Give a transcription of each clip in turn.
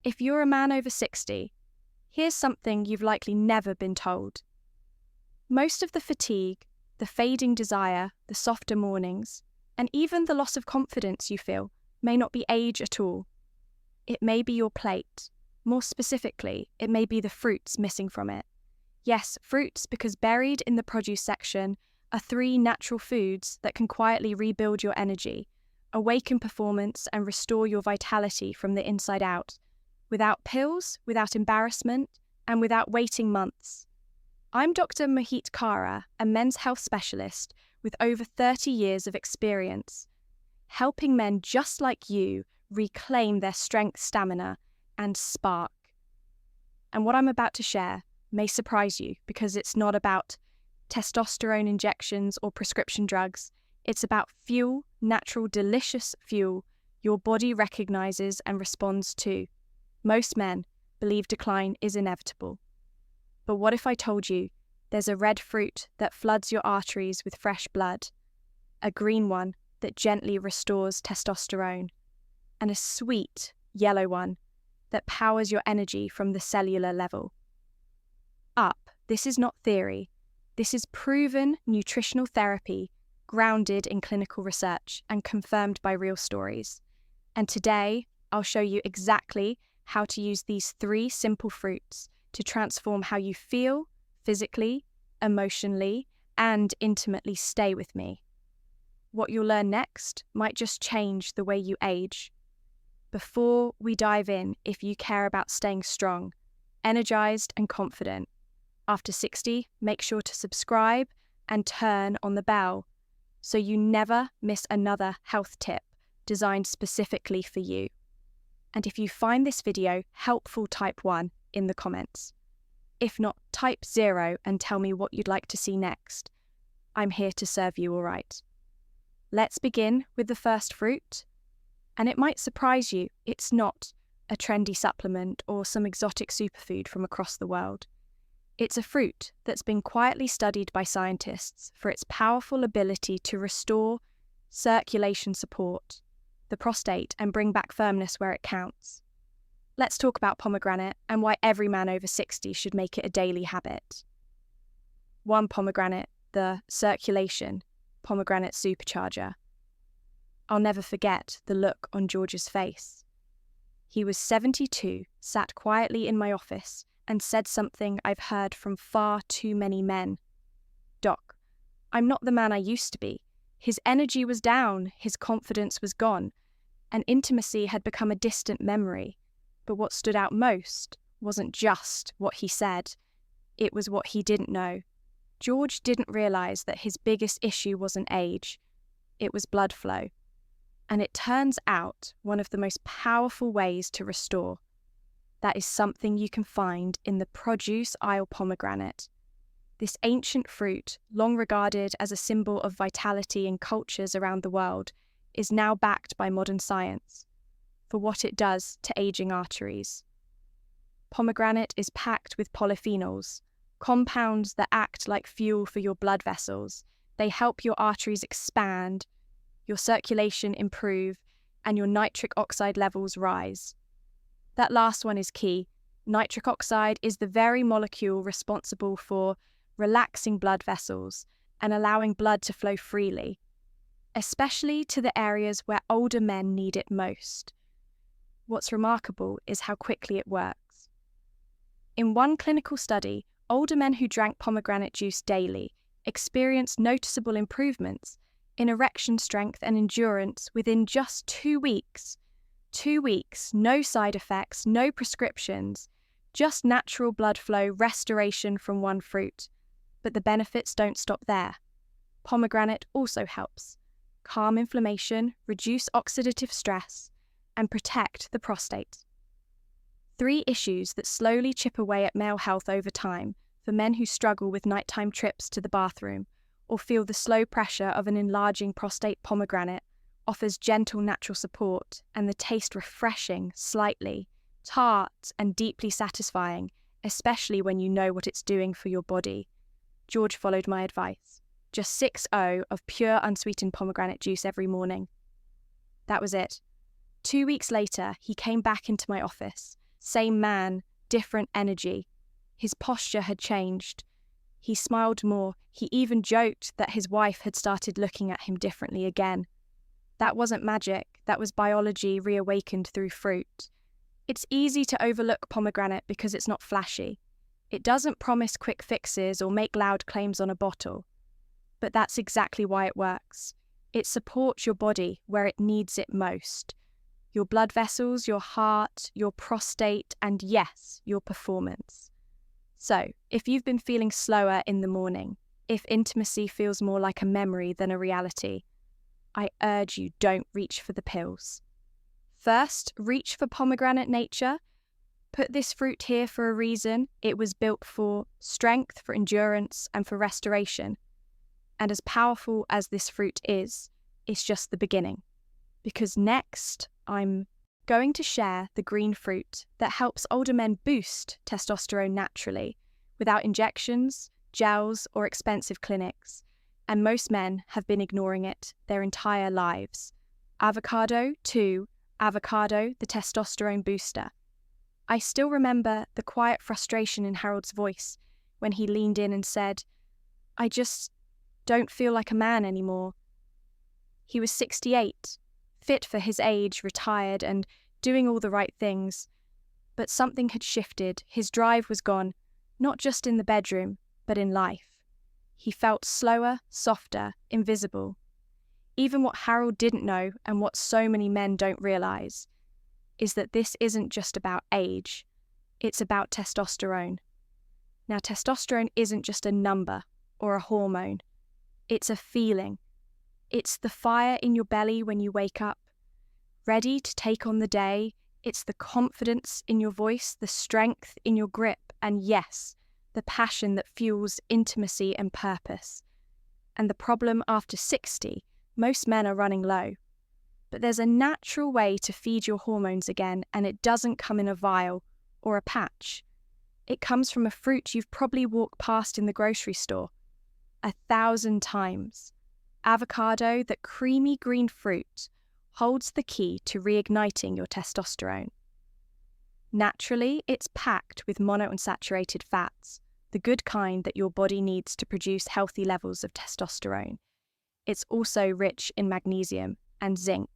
If you're a man over 60, here's something you've likely never been told. Most of the fatigue, the fading desire, the softer mornings, and even the loss of confidence you feel may not be age at all. It may be your plate. More specifically, it may be the fruits missing from it. Yes, fruits, because buried in the produce section are 3 natural foods that can quietly rebuild your energy, awaken performance, and restore your vitality from the inside out, without pills, without embarrassment, and without waiting months. I'm Dr. Mohit Kara, a men's health specialist with over 30 years of experience, helping men just like you reclaim their strength, stamina, and spark. And what I'm about to share may surprise you because it's not about testosterone injections or prescription drugs. It's about fuel, natural, delicious fuel your body recognizes and responds to. Most men believe decline is inevitable. But what if I told you there's a red fruit that floods your arteries with fresh blood, a green one that gently restores testosterone, and a sweet yellow one that powers your energy from the cellular level? This is not theory. This is proven nutritional therapy grounded in clinical research and confirmed by real stories. And today, I'll show you exactly how to use these 3 simple fruits to transform how you feel physically, emotionally, and intimately. Stay with me. What you'll learn next might just change the way you age. Before we dive in, if you care about staying strong, energized, and confident, after 60, make sure to subscribe and turn on the bell so you never miss another health tip designed specifically for you. And if you find this video helpful, type 1 in the comments. If not, type 0 and tell me what you'd like to see next. I'm here to serve you, all right. Let's begin with the first fruit. And it might surprise you, it's not a trendy supplement or some exotic superfood from across the world. It's a fruit that's been quietly studied by scientists for its powerful ability to restore circulation, support the prostate, and bring back firmness where it counts. Let's talk about pomegranate and why every man over 60 should make it a daily habit. 1. Pomegranate, the circulation pomegranate supercharger. I'll never forget the look on George's face. He was 72, sat quietly in my office, and said something I've heard from far too many men. "Doc, I'm not the man I used to be. His energy was down, his confidence was gone, and intimacy had become a distant memory. But what stood out most wasn't just what he said, it was what he didn't know. George didn't realize that his biggest issue wasn't age, it was blood flow. And it turns out one of the most powerful ways to restore. That is something you can find in the produce aisle pomegranate. This ancient fruit, long regarded as a symbol of vitality in cultures around the world, is now backed by modern science for what it does to aging arteries. Pomegranate is packed with polyphenols, compounds that act like fuel for your blood vessels. They help your arteries expand, your circulation improve, and your nitric oxide levels rise. That last one is key. Nitric oxide is the very molecule responsible for relaxing blood vessels and allowing blood to flow freely, especially to the areas where older men need it most. What's remarkable is how quickly it works. In one clinical study, older men who drank pomegranate juice daily experienced noticeable improvements in erection strength and endurance within just 2 weeks. 2 weeks, no side effects, no prescriptions, just natural blood flow restoration from one fruit. But the benefits don't stop there. Pomegranate also helps calm inflammation, reduce oxidative stress, and protect the prostate. 3 issues that slowly chip away at male health over time for men who struggle with nighttime trips to the bathroom or feel the slow pressure of an enlarging prostate. Pomegranate offers gentle natural support and the taste refreshing, slightly tart, and deeply satisfying, especially when you know what it's doing for your body. George followed my advice. Just 6 of pure unsweetened pomegranate juice every morning. That was it. 2 weeks later, he came back into my office, Same man, different energy. His posture had changed. He smiled more. He even joked that his wife had started looking at him differently again. That wasn't magic, that was biology reawakened through fruit. It's easy to overlook pomegranate because it's not flashy. It doesn't promise quick fixes or make loud claims on a bottle. But that's exactly why it works. It supports your body where it needs it most. Your blood vessels, your heart, your prostate, and yes, your performance. So, if you've been feeling slower in the morning, if intimacy feels more like a memory than a reality, I urge you, don't reach for the pills. First, reach for pomegranate nature. Put this fruit here for a reason. It was built for strength, for endurance, and for restoration. And as powerful as this fruit is, it's just the beginning. Because next, I'm going to share the green fruit that helps older men boost testosterone naturally, without injections, gels, or expensive clinics. And most men have been ignoring it their entire lives. Avocado, too. Avocado, the testosterone booster. I still remember the quiet frustration in Harold's voice when he leaned in and said, "I just don't feel like a man anymore." He was 68, fit for his age, retired, and doing all the right things. But something had shifted. His drive was gone, not just in the bedroom, but in life. He felt slower, softer, invisible. Even what Harold didn't know, and what so many men don't realize, is that this isn't just about age, it's about testosterone. Now, testosterone isn't just a number or a hormone, it's a feeling. It's the fire in your belly when you wake up, ready to take on the day. It's the confidence in your voice, the strength in your grip, and yes, the passion that fuels intimacy and purpose. And the problem after 60, most men are running low. But there's a natural way to feed your hormones again, and it doesn't come in a vial or a patch. It comes from a fruit you've probably walked past in the grocery store 1,000 times. Avocado, that creamy green fruit, holds the key to reigniting your testosterone. Naturally, it's packed with monounsaturated fats, the good kind that your body needs to produce healthy levels of testosterone. It's also rich in magnesium and zinc,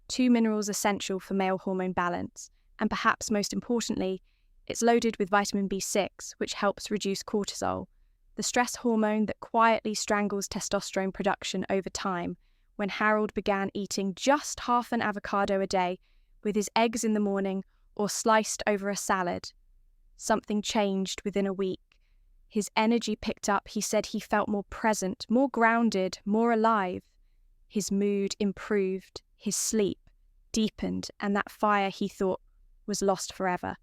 two minerals essential for male hormone balance, and perhaps most importantly, it's loaded with vitamin B6, which helps reduce cortisol, the stress hormone that quietly strangles testosterone production over time. When Harold began eating just half an avocado a day with his eggs in the morning or sliced over a salad, something changed within a week. His energy picked up. He said he felt more present, more grounded, more alive. His mood improved, his sleep deepened, and that fire he thought was lost forever,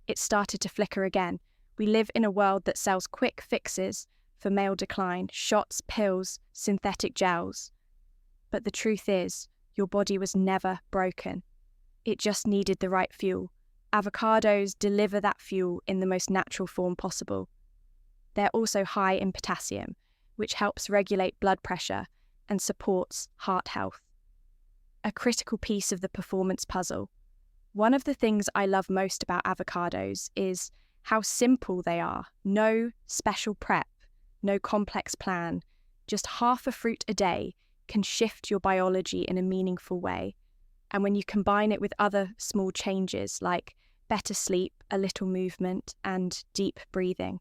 it started to flicker again. We live in a world that sells quick fixes for male decline, shots, pills, synthetic gels. But the truth is, your body was never broken. It just needed the right fuel. Avocados deliver that fuel in the most natural form possible. They're also high in potassium, which helps regulate blood pressure and supports heart health. A critical piece of the performance puzzle. One of the things I love most about avocados is how simple they are. No special prep, no complex plan. Just half a fruit a day can shift your biology in a meaningful way. And when you combine it with other small changes like better sleep, a little movement, and deep breathing,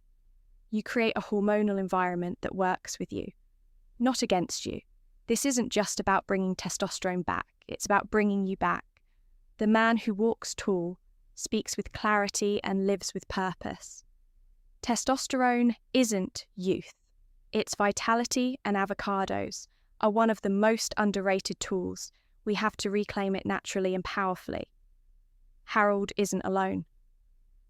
you create a hormonal environment that works with you, not against you. This isn't just about bringing testosterone back, it's about bringing you back. The man who walks tall, speaks with clarity, and lives with purpose. Testosterone isn't youth. Its vitality, and avocados are one of the most underrated tools. We have to reclaim it naturally and powerfully. Harold isn't alone.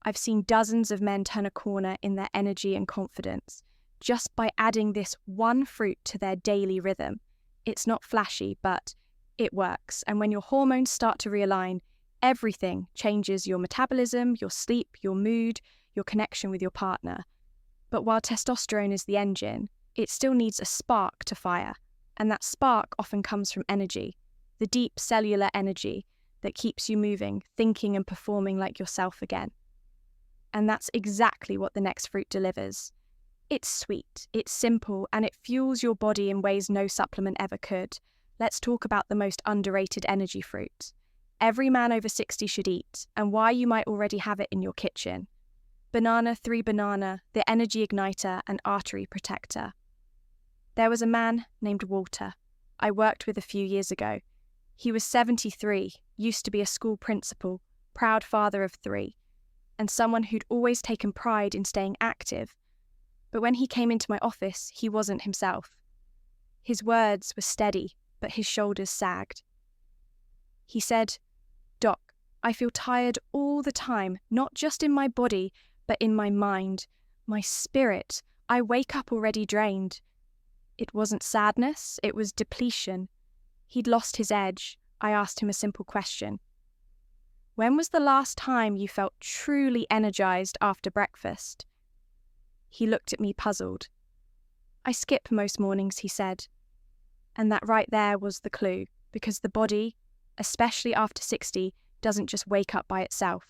I've seen dozens of men turn a corner in their energy and confidence just by adding this one fruit to their daily rhythm. It's not flashy, but it works. And when your hormones start to realign, everything changes: your metabolism, your sleep, your mood, your connection with your partner. But while testosterone is the engine, it still needs a spark to fire. And that spark often comes from energy, the deep cellular energy, that keeps you moving, thinking and performing like yourself again. And that's exactly what the next fruit delivers. It's sweet, it's simple, and it fuels your body in ways no supplement ever could. Let's talk about the most underrated energy fruit. Every man over 60 should eat, and why you might already have it in your kitchen. Banana, 3 banana, the energy igniter and artery protector. There was a man named Walter I worked with a few years ago. He was 73, used to be a school principal, proud father of 3, and someone who'd always taken pride in staying active. But when he came into my office, he wasn't himself. His words were steady, but his shoulders sagged. He said, "Doc, I feel tired all the time, not just in my body, but in my mind, my spirit. I wake up already drained." It wasn't sadness, it was depletion. He'd lost his edge. I asked him a simple question. When was the last time you felt truly energized after breakfast? He looked at me puzzled. I skip most mornings, he said. And that right there was the clue, because the body, especially after 60, doesn't just wake up by itself.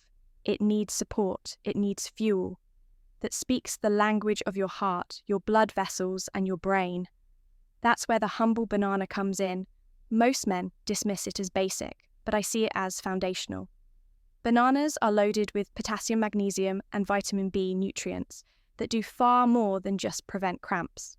It needs support, it needs fuel that speaks the language of your heart, your blood vessels, and your brain. That's where the humble banana comes in. Most men dismiss it as basic, but I see it as foundational. Bananas are loaded with potassium, magnesium, and vitamin B nutrients that do far more than just prevent cramps.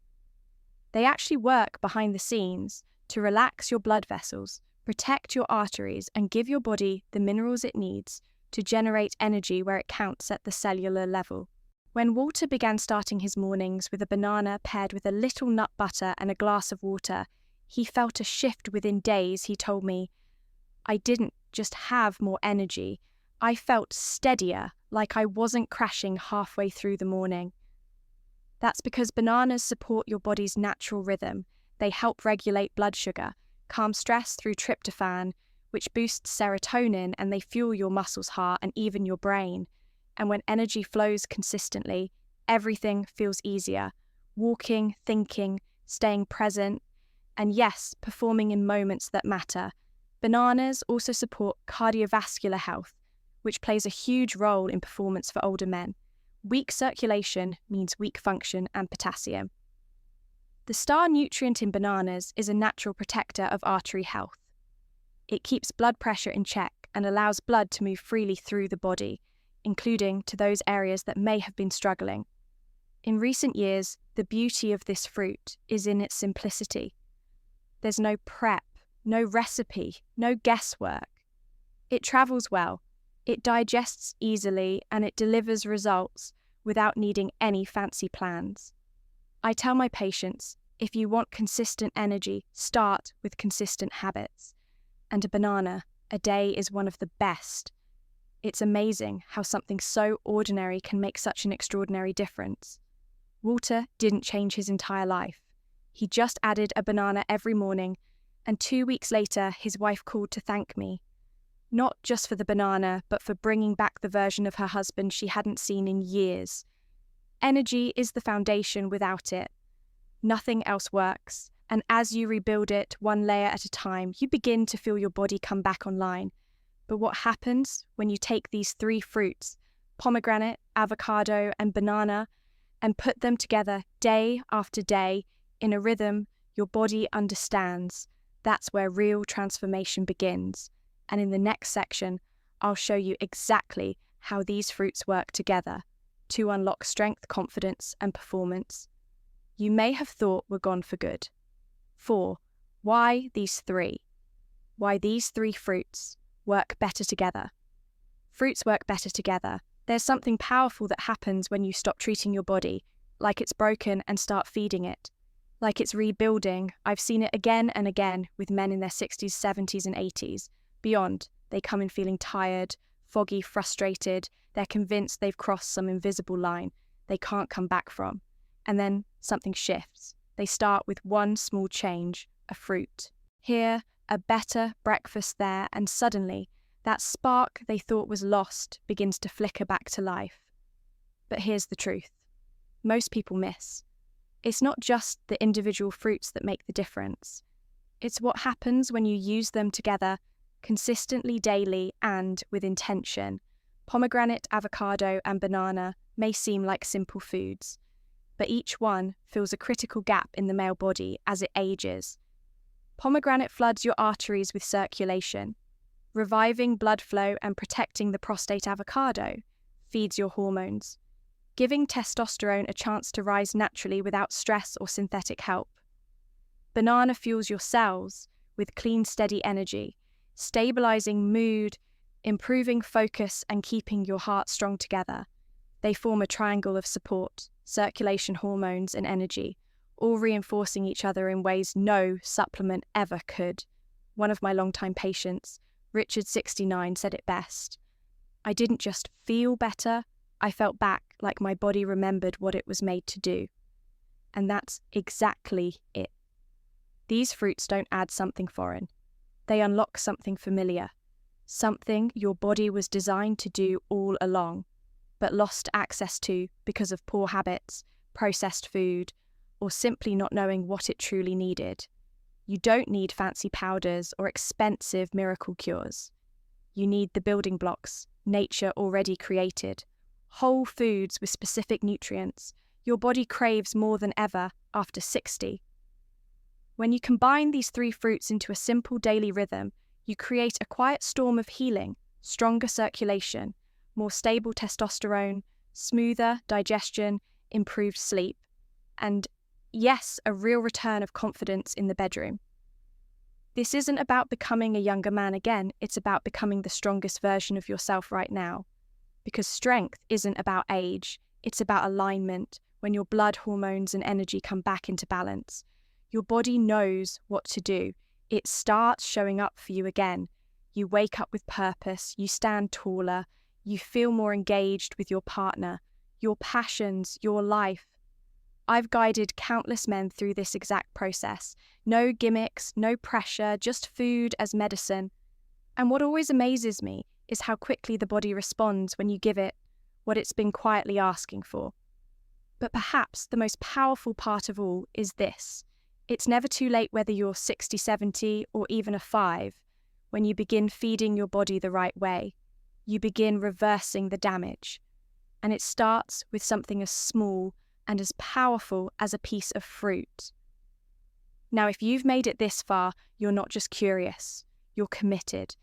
They actually work behind the scenes to relax your blood vessels, protect your arteries, and give your body the minerals it needs to generate energy where it counts at the cellular level. When Walter began starting his mornings with a banana paired with a little nut butter and a glass of water, he felt a shift within days. He told me, "I didn't just have more energy, I felt steadier, like I wasn't crashing halfway through the morning." That's because bananas support your body's natural rhythm. They help regulate blood sugar, calm stress through tryptophan, which boosts serotonin, and they fuel your muscles, heart, and even your brain. And when energy flows consistently, everything feels easier. Walking, thinking, staying present, and yes, performing in moments that matter. Bananas also support cardiovascular health, which plays a huge role in performance for older men. Weak circulation means weak function and potassium. The star nutrient in bananas is a natural protector of artery health. It keeps blood pressure in check and allows blood to move freely through the body, including to those areas that may have been struggling. In recent years, the beauty of this fruit is in its simplicity. There's no prep, no recipe, no guesswork. It travels well, it digests easily, and it delivers results without needing any fancy plans. I tell my patients, if you want consistent energy, start with consistent habits. And a banana a day is one of the best. It's amazing how something so ordinary can make such an extraordinary difference. Walter didn't change his entire life. He just added a banana every morning, and 2 weeks later, his wife called to thank me. Not just for the banana, but for bringing back the version of her husband she hadn't seen in years. Energy is the foundation. Without it, nothing else works. And as you rebuild it one layer at a time, you begin to feel your body come back online. But what happens when you take these 3 fruits, pomegranate, avocado, and banana, and put them together day after day in a rhythm your body understands? That's where real transformation begins. And in the next section, I'll show you exactly how these fruits work together to unlock strength, confidence, and performance you may have thought were gone for good. 4. Why these 3? Why these 3 fruits work better together. Fruits work better together. There's something powerful that happens when you stop treating your body like it's broken and start feeding it, like it's rebuilding. I've seen it again and again with men in their 60s, 70s, and 80s. Beyond, they come in feeling tired, foggy, frustrated. They're convinced they've crossed some invisible line they can't come back from. And then something shifts. They start with one small change, a fruit. Here, a better breakfast there, and suddenly, that spark they thought was lost begins to flicker back to life. But here's the truth. Most people miss. It's not just the individual fruits that make the difference. It's what happens when you use them together consistently daily and with intention. Pomegranate, avocado, and banana may seem like simple foods, but each one fills a critical gap in the male body as it ages. Pomegranate floods your arteries with circulation, reviving blood flow and protecting the prostate. Avocado feeds your hormones, giving testosterone a chance to rise naturally without stress or synthetic help. Banana fuels your cells with clean, steady energy, stabilizing mood, improving focus, and keeping your heart strong together. They form a triangle of support: circulation, hormones, and energy, all reinforcing each other in ways no supplement ever could. One of my longtime patients, Richard, 69, said it best: "I didn't just feel better, I felt back like my body remembered what it was made to do." And that's exactly it. These fruits don't add something foreign. They unlock something familiar, something your body was designed to do all along, but lost access to because of poor habits, processed food, or simply not knowing what it truly needed. You don't need fancy powders or expensive miracle cures. You need the building blocks nature already created, whole foods with specific nutrients your body craves more than ever after 60. When you combine these three fruits into a simple daily rhythm, you create a quiet storm of healing: stronger circulation, more stable testosterone, smoother digestion, improved sleep, and yes, a real return of confidence in the bedroom. This isn't about becoming a younger man again, it's about becoming the strongest version of yourself right now. Because strength isn't about age, it's about alignment. When your blood, hormones, and energy come back into balance, your body knows what to do. It starts showing up for you again. You wake up with purpose, you stand taller, you feel more engaged with your partner, your passions, your life. I've guided countless men through this exact process. No gimmicks, no pressure, just food as medicine. And what always amazes me is how quickly the body responds when you give it what it's been quietly asking for. But perhaps the most powerful part of all is this: it's never too late, whether you're 60, 70, or even a 5, when you begin feeding your body the right way. You begin reversing the damage. And it starts with something as small and as powerful as a piece of fruit. Now, if you've made it this far, you're not just curious, you're committed.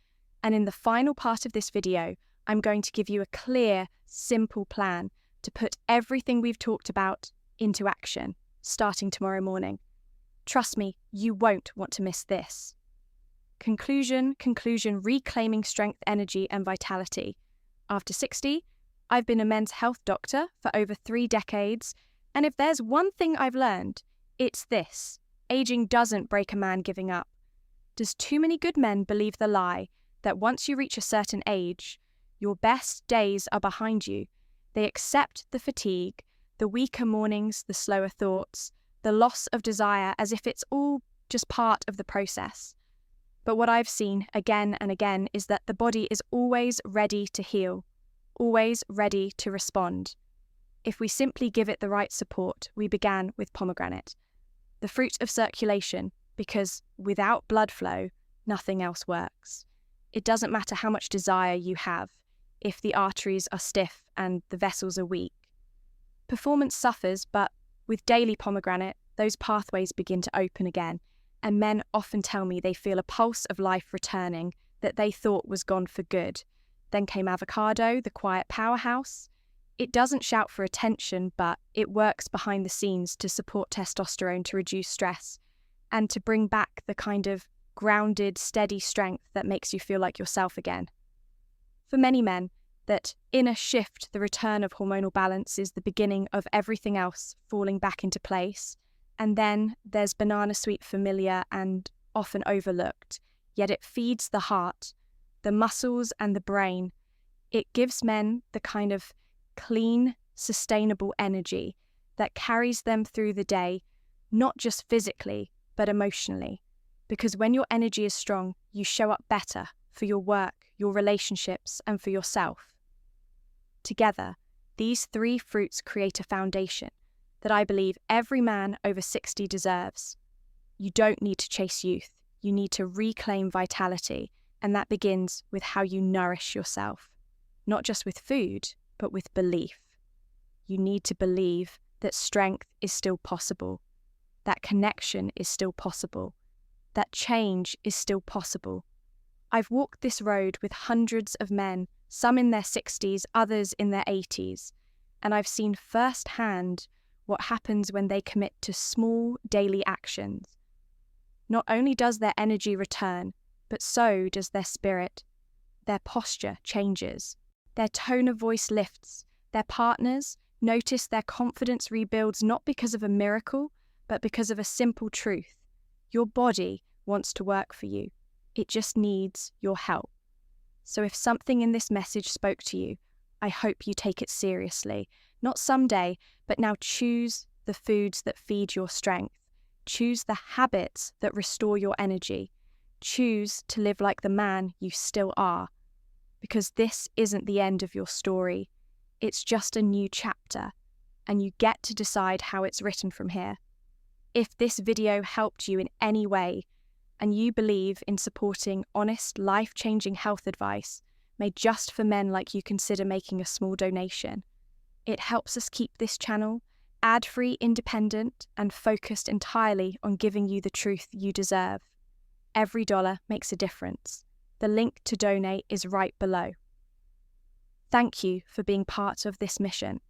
And in the final part of this video, I'm going to give you a clear, simple plan to put everything we've talked about into action, starting tomorrow morning. Trust me, you won't want to miss this. Conclusion, reclaiming strength, energy, and vitality. After 60, I've been a men's health doctor for over 3 decades, and if there's one thing I've learned, it's this: aging doesn't break a man giving up. Does too many good men believe the lie that once you reach a certain age, your best days are behind you? They accept the fatigue, the weaker mornings, the slower thoughts, the loss of desire, as if it's all just part of the process. But what I've seen again and again is that the body is always ready to heal, always ready to respond. If we simply give it the right support. We began with pomegranate, the fruit of circulation, because without blood flow, nothing else works. It doesn't matter how much desire you have if the arteries are stiff and the vessels are weak. Performance suffers, but with daily pomegranate, those pathways begin to open again, and men often tell me they feel a pulse of life returning that they thought was gone for good. Then came avocado, the quiet powerhouse. It doesn't shout for attention, but it works behind the scenes to support testosterone, to reduce stress, and to bring back the kind of grounded, steady strength that makes you feel like yourself again. For many men, that inner shift, the return of hormonal balance, is the beginning of everything else falling back into place. And then there's banana, sweet, familiar, and often overlooked, yet it feeds the heart, the muscles, and the brain. It gives men the kind of clean, sustainable energy that carries them through the day, not just physically, but emotionally. Because when your energy is strong, you show up better for your work, your relationships, and for yourself. Together, these 3 fruits create a foundation that I believe every man over 60 deserves. You don't need to chase youth. You need to reclaim vitality, And that begins with how you nourish yourself, not just with food, but with belief. You need to believe that strength is still possible, that connection is still possible, that change is still possible. I've walked this road with hundreds of men, some in their 60s, others in their 80s, and I've seen firsthand what happens when they commit to small daily actions. Not only does their energy return, but so does their spirit. Their posture changes. Their tone of voice lifts. Their partners notice their confidence rebuilds not because of a miracle, but because of a simple truth. Your body wants to work for you. It just needs your help. So if something in this message spoke to you, I hope you take it seriously. Not someday, but now choose the foods that feed your strength. Choose the habits that restore your energy. Choose to live like the man you still are. Because this isn't the end of your story. It's just a new chapter, and you get to decide how it's written from here. If this video helped you in any way, and you believe in supporting honest, life-changing health advice made just for men like you, consider making a small donation. It helps us keep this channel ad-free, independent, and focused entirely on giving you the truth you deserve. Every dollar makes a difference. The link to donate is right below. Thank you for being part of this mission.